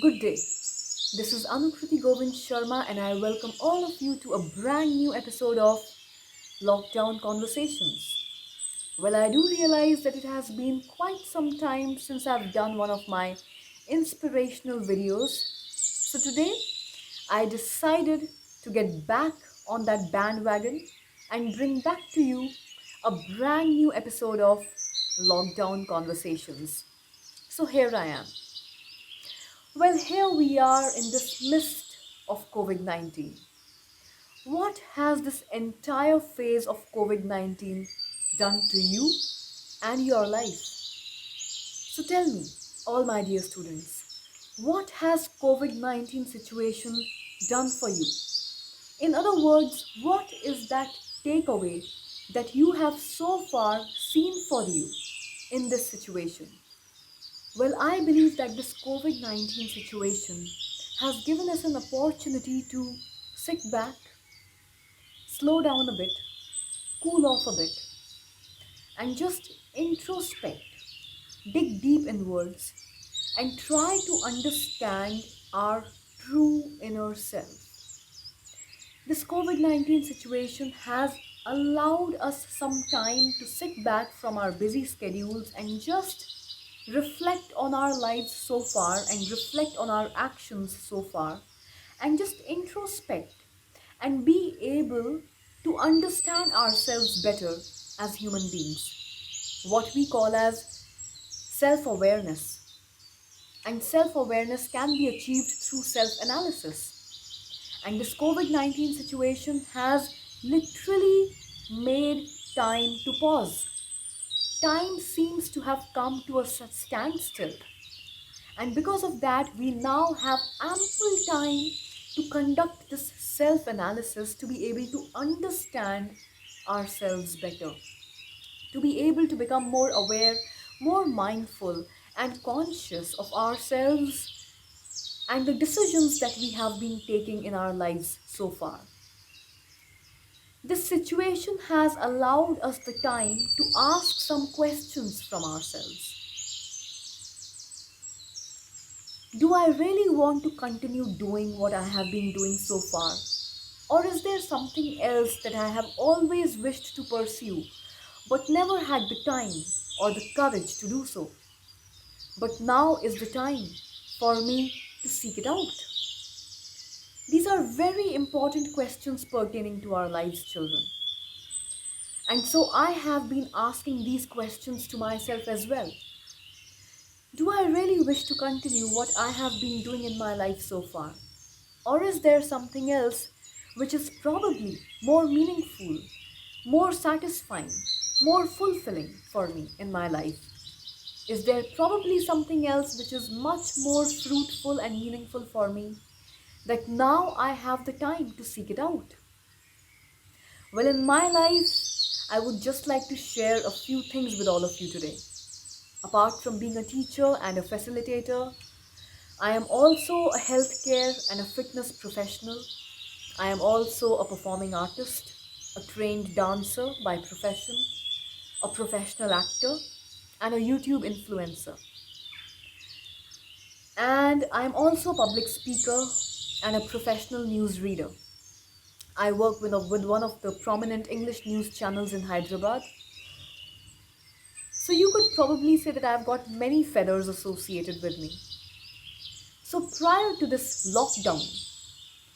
Good day. This is Anukriti Govind Sharma, and I welcome all of you to a brand new episode of Lockdown Conversations. Well, I do realize that it has been quite some time since I've done one of my inspirational videos. So today, I decided to get back on that bandwagon and bring back to you a brand new episode of Lockdown Conversations. So here I am. Well, here we are in this mist of COVID 19. What has this entire phase of COVID 19 done to you and your life? So tell me, all my dear students, what has COVID 19 situation done for you? In other words, what is that takeaway that you have so far seen for you in this situation? Well, I believe that this COVID 19 situation has given us an opportunity to sit back, slow down a bit, cool off a bit, and just introspect, dig deep inwards, and try to understand our true inner self. This COVID 19 situation has allowed us some time to sit back from our busy schedules and just reflect on our lives so far and reflect on our actions so far and just introspect and be able to understand ourselves better as human beings. What we call as self awareness. And self awareness can be achieved through self analysis. And this COVID 19 situation has literally made time to pause. Time seems to have come to a standstill. And because of that, we now have ample time to conduct this self analysis to be able to understand ourselves better, to be able to become more aware, more mindful, and conscious of ourselves and the decisions that we have been taking in our lives so far. This situation has allowed us the time to ask some questions from ourselves. Do I really want to continue doing what I have been doing so far? Or is there something else that I have always wished to pursue but never had the time or the courage to do so? But now is the time for me to seek it out. These are very important questions pertaining to our lives, children. And so I have been asking these questions to myself as well. Do I really wish to continue what I have been doing in my life so far? Or is there something else which is probably more meaningful, more satisfying, more fulfilling for me in my life? Is there probably something else which is much more fruitful and meaningful for me that now I have the time to seek it out? Well, in my life, I would just like to share a few things with all of you today. Apart from being a teacher and a facilitator, I am also a healthcare and a fitness professional. I am also a performing artist, a trained dancer by profession, a professional actor, and a YouTube influencer. And I am also a public speaker and a professional news reader. I work with one of the prominent English news channels in Hyderabad. So you could probably say that I've got many feathers associated with me. So prior to this lockdown,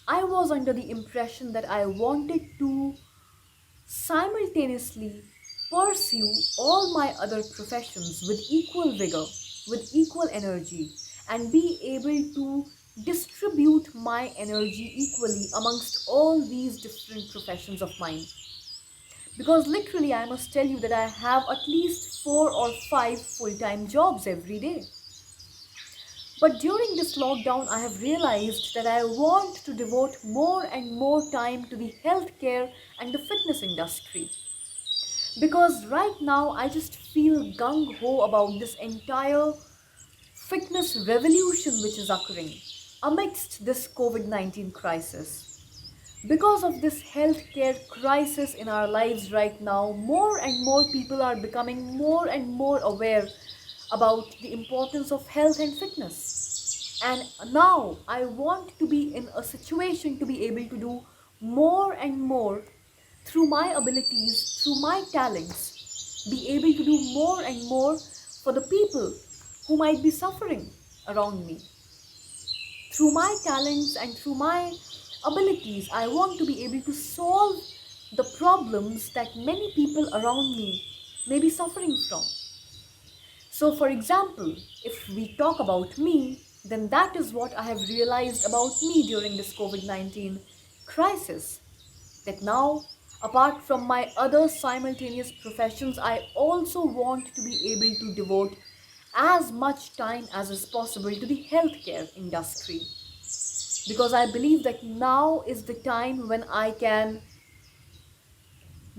I was under the impression that I wanted to simultaneously pursue all my other professions with equal vigor, with equal energy, and be able to distribute my energy equally amongst all these different professions of mine. Because literally, I must tell you that I have at least 4 or 5 full-time jobs every day. But during this lockdown, I have realized that I want to devote more and more time to the healthcare and the fitness industry. Because right now, I just feel gung-ho about this entire fitness revolution which is occurring amidst this COVID-19 crisis. Because of this healthcare crisis in our lives right now, more and more people are becoming more and more aware about the importance of health and fitness. And now I want to be in a situation to be able to do more and more through my abilities, through my talents, be able to do more and more for the people who might be suffering around me. Through my talents and through my abilities, I want to be able to solve the problems that many people around me may be suffering from. So, for example, if we talk about me, then that is what I have realized about me during this COVID-19 crisis. That now, apart from my other simultaneous professions, I also want to be able to devote as much time as is possible to the healthcare industry. Because I believe that now is the time when I can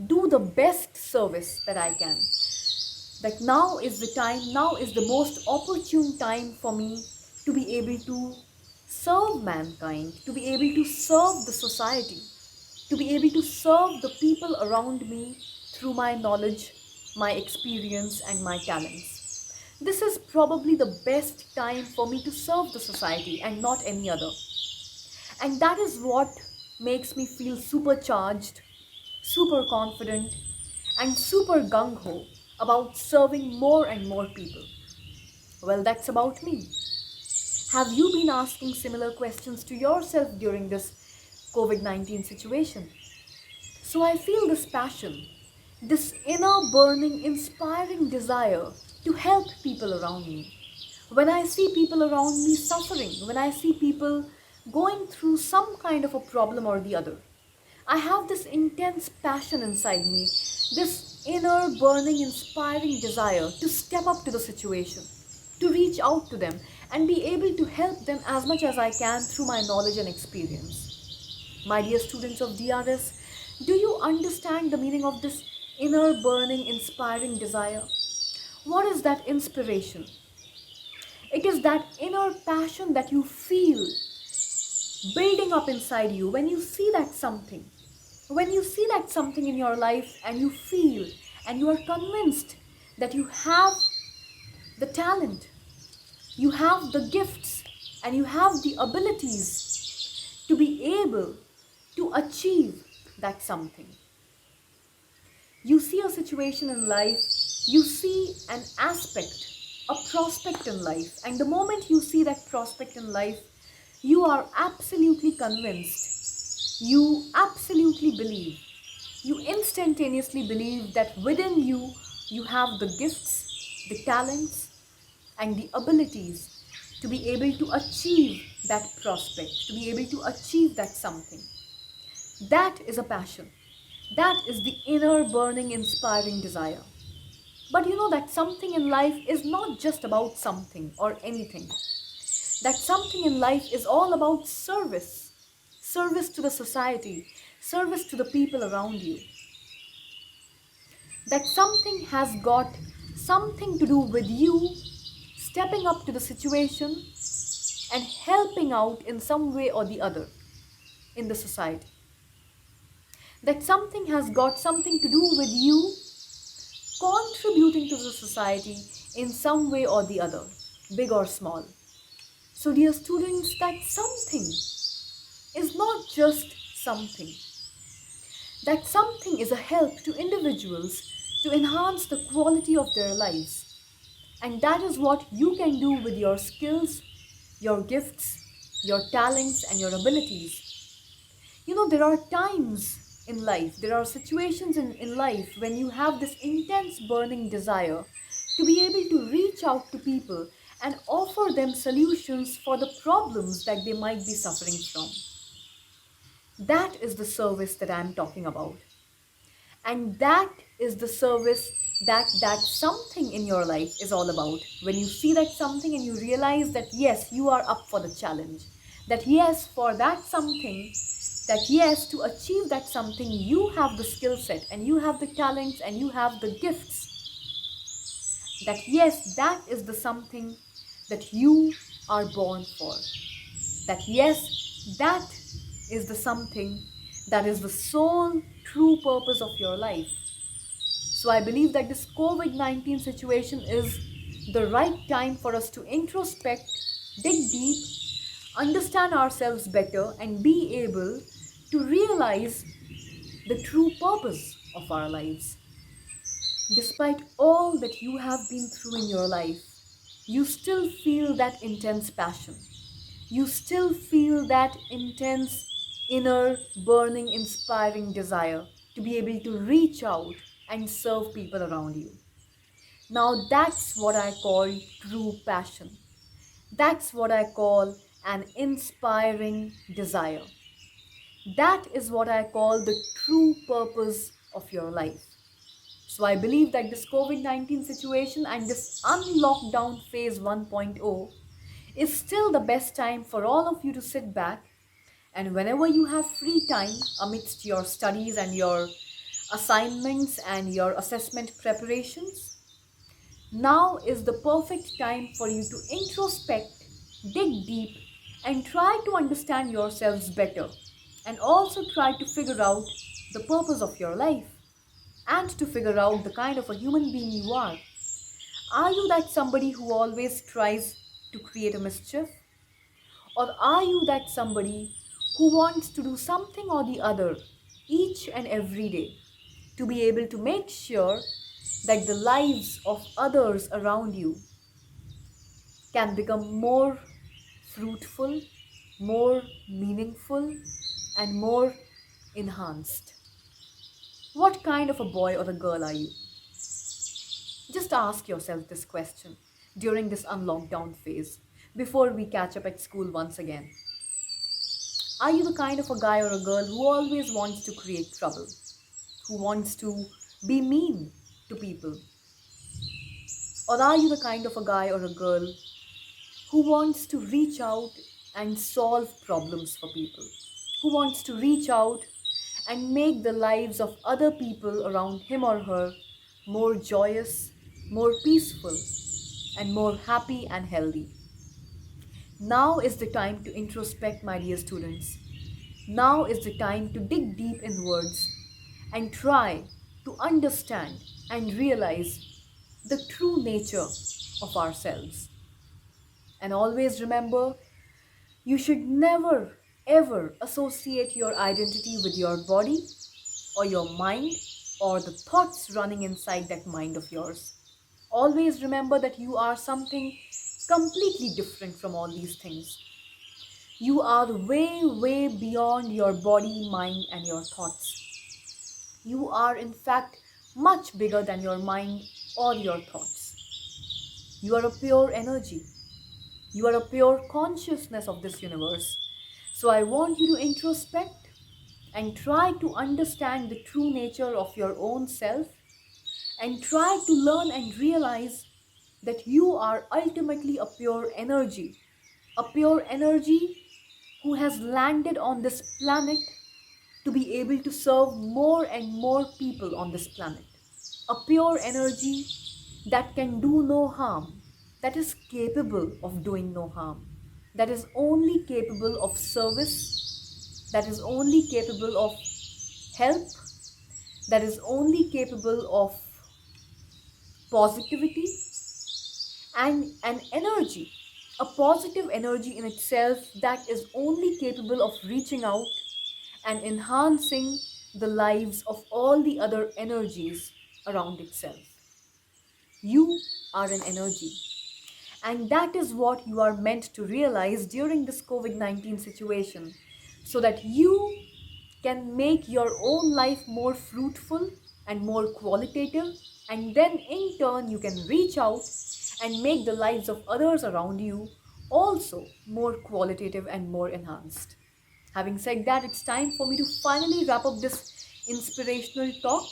do the best service that I can. That now is the time, now is the most opportune time for me to be able to serve mankind, to be able to serve the society, to be able to serve the people around me through my knowledge, my experience, and my talents. This is probably the best time for me to serve the society and not any other. And that is what makes me feel supercharged, super confident, and super gung ho about serving more and more people. Well, that's about me. Have you been asking similar questions to yourself during this COVID-19 situation? So I feel this passion, this inner burning, inspiring desire to help people around me. When I see people around me suffering, when I see people going through some kind of a problem or the other, I have this intense passion inside me, this inner burning, inspiring desire to step up to the situation, to reach out to them and be able to help them as much as I can through my knowledge and experience. My dear students of DRS, do you understand the meaning of this inner burning, inspiring desire? What is that inspiration? It is that inner passion that you feel building up inside you when you see that something. When you see that something in your life and you feel and you are convinced that you have the talent, you have the gifts, and you have the abilities to be able to achieve that something. You see a situation in life, you see an aspect, a prospect in life, and the moment you see that prospect in life, you are absolutely convinced, you absolutely believe, you instantaneously believe that within you, you have the gifts, the talents, and the abilities to be able to achieve that prospect, to be able to achieve that something. That is a passion. That is the inner burning, inspiring desire. But you know that something in life is not just about something or anything. That something in life is all about service. Service to the society, service to the people around you. That something has got something to do with you stepping up to the situation and helping out in some way or the other in the society. That something has got something to do with you contributing to the society in some way or the other, big or small. So, dear students, that something is not just something. That something is a help to individuals to enhance the quality of their lives. And that is what you can do with your skills, your gifts, your talents, and your abilities. You know, there are times in life, there are situations in life when you have this intense burning desire to be able to reach out to people and offer them solutions for the problems that they might be suffering from. That is the service that I'm talking about. And that is the service that something in your life is all about. When you see that something and you realize that yes, you are up for the challenge, that yes, for that something, that yes, to achieve that something, you have the skill set and you have the talents and you have the gifts, that yes, that is the something that you are born for, that yes, that is the something that is the sole true purpose of your life. So I believe that this COVID-19 situation is the right time for us to introspect, dig deep, understand ourselves better, and be able to realize the true purpose of our lives. Despite all that you have been through in your life, you still feel that intense passion. You still feel that intense inner, burning, inspiring desire to be able to reach out and serve people around you. Now, that's what I call true passion. That's what I call an inspiring desire. That is what I call the true purpose of your life. So I believe that this COVID-19 situation and this unlockdown phase 1.0 is still the best time for all of you to sit back, and whenever you have free time amidst your studies and your assignments and your assessment preparations, now is the perfect time for you to introspect, dig deep, and try to understand yourselves better, and also try to figure out the purpose of your life, and to figure out the kind of a human being you are. Are you that somebody who always tries to create a mischief? Or are you that somebody who wants to do something or the other each and every day to be able to make sure that the lives of others around you can become more fruitful, more meaningful, and more enhanced? What kind of a boy or a girl are you? Just ask yourself this question during this unlockdown phase before we catch up at school once again. Are you the kind of a guy or a girl who always wants to create trouble, who wants to be mean to people? Or are you the kind of a guy or a girl who wants to reach out and solve problems for people, who wants to reach out and make the lives of other people around him or her more joyous, more peaceful, and more happy and healthy? Now is the time to introspect, my dear students. Now is the time to dig deep inwards and try to understand and realize the true nature of ourselves. And always remember, you should never ever associate your identity with your body or your mind or the thoughts running inside that mind of yours. Always remember that you are something completely different from all these things. You are way, way beyond your body, mind, and your thoughts. You are, in fact, much bigger than your mind or your thoughts. You are a pure energy. You are a pure consciousness of this universe. So I want you to introspect and try to understand the true nature of your own self, and try to learn and realize that you are ultimately a pure energy who has landed on this planet to be able to serve more and more people on this planet. A pure energy that can do no harm, that is capable of doing no harm, that is only capable of service, that is only capable of help, that is only capable of positivity, and an energy, a positive energy in itself that is only capable of reaching out and enhancing the lives of all the other energies around itself. You are an energy. And that is what you are meant to realize during this COVID-19 situation, so that you can make your own life more fruitful and more qualitative, and then in turn you can reach out and make the lives of others around you also more qualitative and more enhanced. Having said that, it's time for me to finally wrap up this inspirational talk.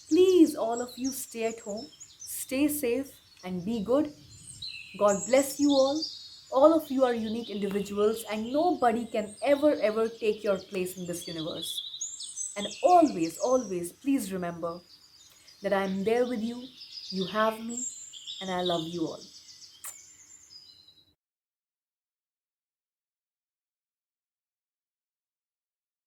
Please, all of you, stay at home, stay safe, and be good. God bless you all. All of you are unique individuals, and nobody can ever take your place in this universe. And always, please remember that I am there with you, you have me, and I love you all.